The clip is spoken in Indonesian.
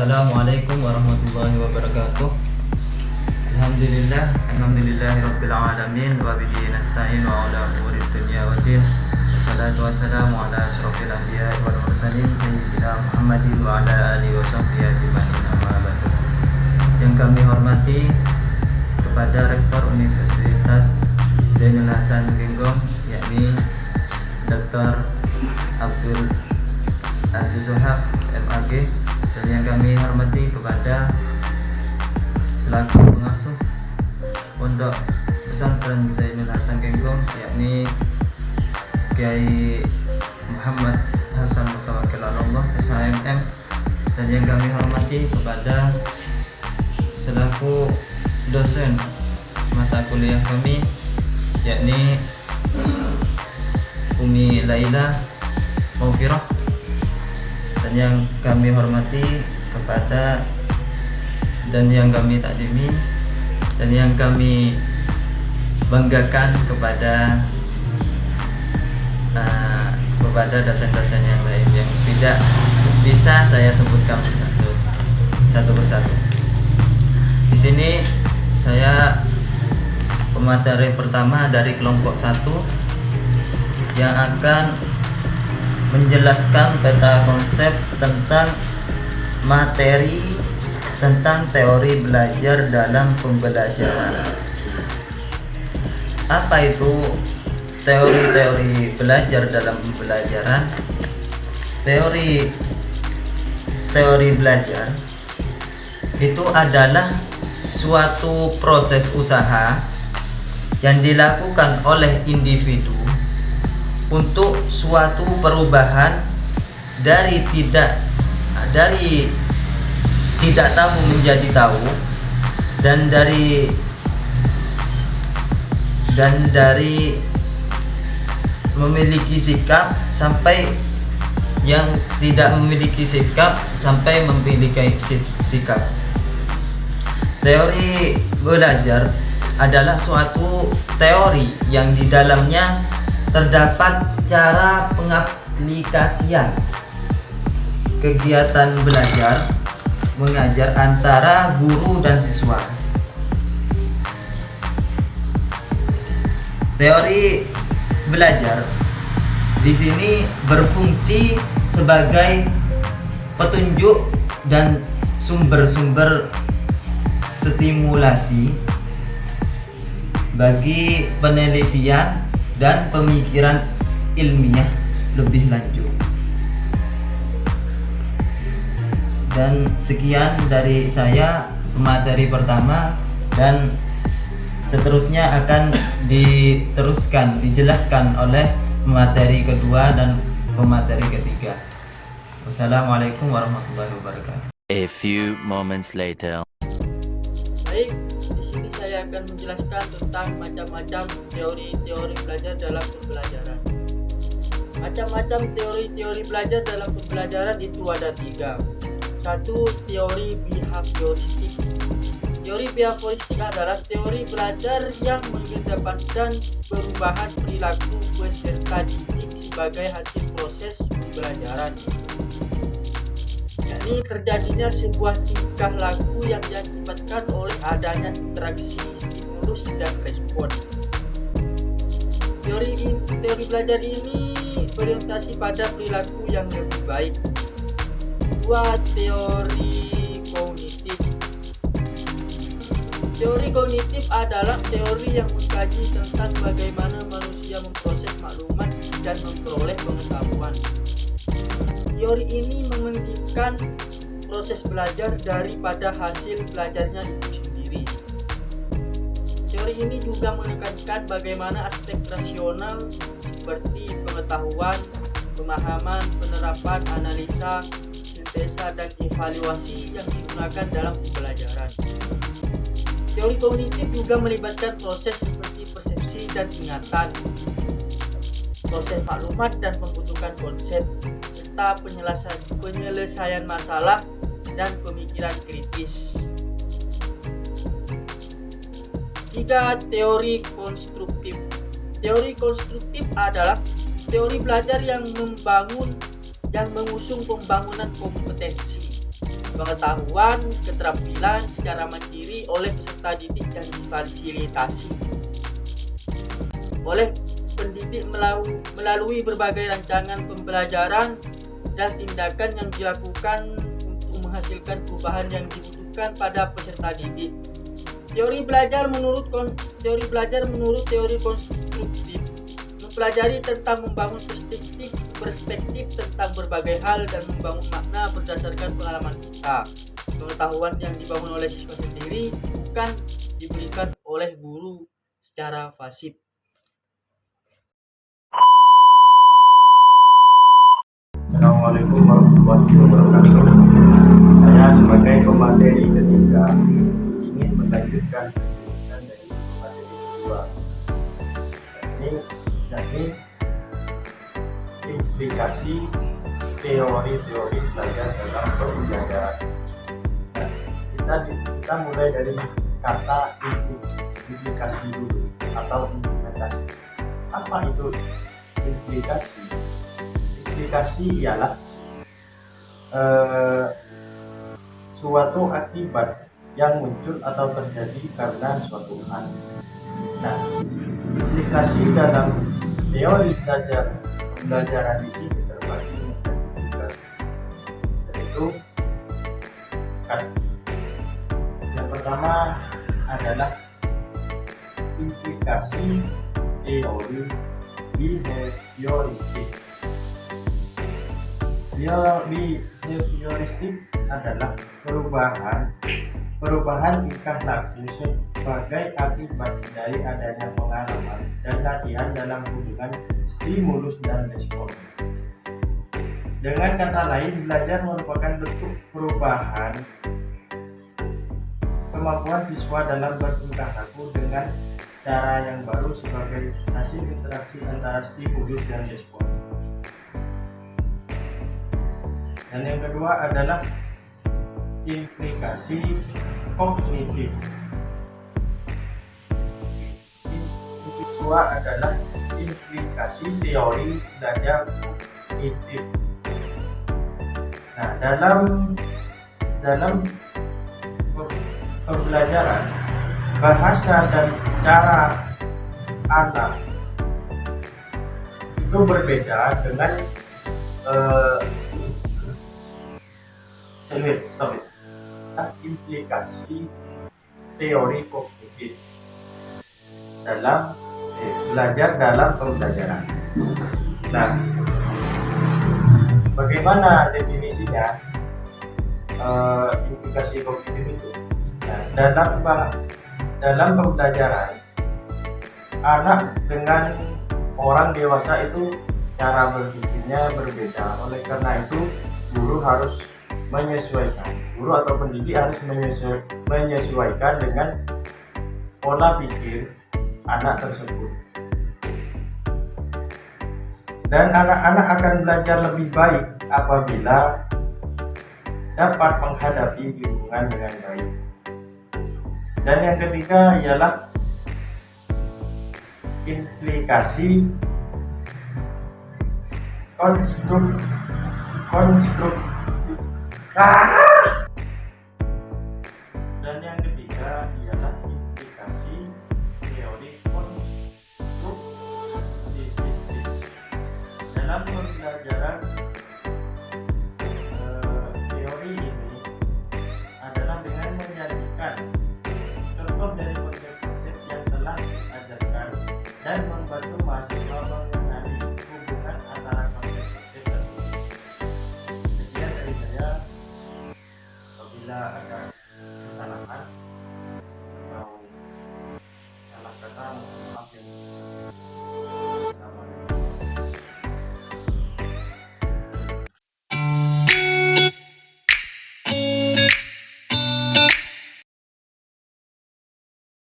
Assalamualaikum warahmatullahi wabarakatuh. Alhamdulillahirabbil alamin wa bihi nasta'in wa ala umuri dunya waddin. Wassalatu wassalamu ala asyrofil anbiya'i wal mursalin sayyidina Muhammadin wa ala alihi wa sahbihi ajma'in, amma ba'du. Yang kami hormati kepada Rektor Universitas Zainul Hasan Genggong, yakni Dr. Abdul Aziz Sohab MAG, dan yang kami hormati kepada selaku pengasuh Pondok Pesantren Zainul Hasan Genggong, yakni Kiai Muhammad Hasan Mutawakkil Allah SHMM, dan yang kami hormati kepada selaku dosen mata kuliah kami, yakni Umi Laila Maufirah, dan yang kami hormati kepada dan yang kami takdimi dan yang kami banggakan kepada dosen-dosen yang lain yang tidak bisa saya sebutkan satu persatu. Di sini saya pemateri pertama dari kelompok 1 yang akan menjelaskan peta konsep tentang materi tentang teori belajar dalam pembelajaran. Apa itu teori belajar dalam pembelajaran? Teori belajar itu adalah suatu proses usaha yang dilakukan oleh individu untuk suatu perubahan dari tidak tahu menjadi tahu, dan dari memiliki sikap sampai yang tidak memiliki sikap sampai memiliki sikap. Teori belajar adalah suatu teori yang di dalamnya terdapat cara pengaplikasian kegiatan belajar mengajar antara guru dan siswa. Teori belajar di sini berfungsi sebagai petunjuk dan sumber-sumber stimulasi bagi penelitian dan pemikiran ilmiah lebih lanjut. Dan sekian dari saya materi pertama, dan seterusnya akan dijelaskan oleh materi kedua dan pemateri ketiga. Wassalamualaikum warahmatullahi wabarakatuh. A few moments later. Baik, di sini saya akan menjelaskan tentang macam-macam teori belajar dalam pembelajaran. Macam-macam teori belajar dalam pembelajaran itu ada 3. 1. Teori behavioristik. Teori behavioristik adalah teori belajar yang mengedepankan perubahan perilaku peserta didik sebagai hasil proses pembelajaran, yakni terjadinya sebuah tingkah laku yang diakibatkan oleh adanya interaksi stimulus dan respon. Teori belajar ini berorientasi pada perilaku yang lebih baik. 2. Teori kognitif. Teori kognitif adalah teori yang mengkaji tentang bagaimana manusia memproses maklumat dan memperoleh pengetahuan. Teori ini menghentikan proses belajar daripada hasil belajarnya itu sendiri. Teori ini juga menekankan bagaimana aspek rasional seperti pengetahuan, pemahaman, penerapan, analisa, sintesa, dan evaluasi yang digunakan dalam pembelajaran. Teori kognitif juga melibatkan proses seperti persepsi dan ingatan, proses maklumat dan pembentukan konsep, serta penyelesaian masalah dan pemikiran kritis. 3. Teori konstruktif. Teori konstruktif adalah teori belajar yang mengusung pembangunan kompetensi, pengetahuan, keterampilan secara mandiri oleh peserta didik dan difasilitasi oleh pendidik melalui berbagai rancangan pembelajaran dan tindakan yang dilakukan untuk menghasilkan perubahan yang dibutuhkan pada peserta didik. Teori belajar menurut teori konstruktif mempelajari tentang membangun perspektif tentang berbagai hal dan membangun makna berdasarkan pengalaman kita. Pengetahuan yang dibangun oleh siswa sendiri bukan diberikan oleh guru secara pasif. Assalamualaikum warahmatullahi wabarakatuh. Saya sebagai pemateri ketiga ingin melanjutkan penjelasan dari pemateri kedua. Ini yakni implikasi teori-teori belajar dalam pembelajaran. Kita mulai dari kata implikasi dulu atau implementasi. Apa itu implikasi? Implikasi ialah suatu akibat yang muncul atau terjadi karena suatu hal. Nah, implikasi dalam teori pembelajaran di sini terbagi menjadi tiga, yaitu yang pertama adalah implikasi teori behavioristik. Behavioristik adalah perubahan tingkah laku sebagai akibat dari adanya pengalaman dan latihan dalam hubungan stimulus dan respon. Dengan kata lain, belajar merupakan bentuk perubahan kemampuan siswa dalam bertingkah laku dengan cara yang baru sebagai hasil interaksi antara stimulus dan respon. Dan yang kedua adalah implikasi kognitif. Yang kedua adalah implikasi teori belajar kognitif. Nah, dalam pembelajaran, bahasa dan cara anak itu berbeda dengan implikasi teori kognitif dalam belajar dalam pembelajaran. Nah, bagaimana definisinya implikasi kognitif itu? Nah, dalam pembelajaran, anak dengan orang dewasa itu cara berpikirnya berbeda. Oleh karena itu, guru atau pendidik harus menyesuaikan dengan pola pikir anak tersebut. Dan anak-anak akan belajar lebih baik apabila dapat menghadapi lingkungan dengan baik. Dan yang ketiga ialah implikasi Dan yang ketiga ialah implikasi teori konstruktivistik. Dalam pembelajaran, teori ini adalah dengan menjadikan contoh dari konsep-konsep yang telah diajarkan dan membantu mahasiswa mengenali hubungan antara konsep-konsep tersebut. Sekian dari saya. Apabila ada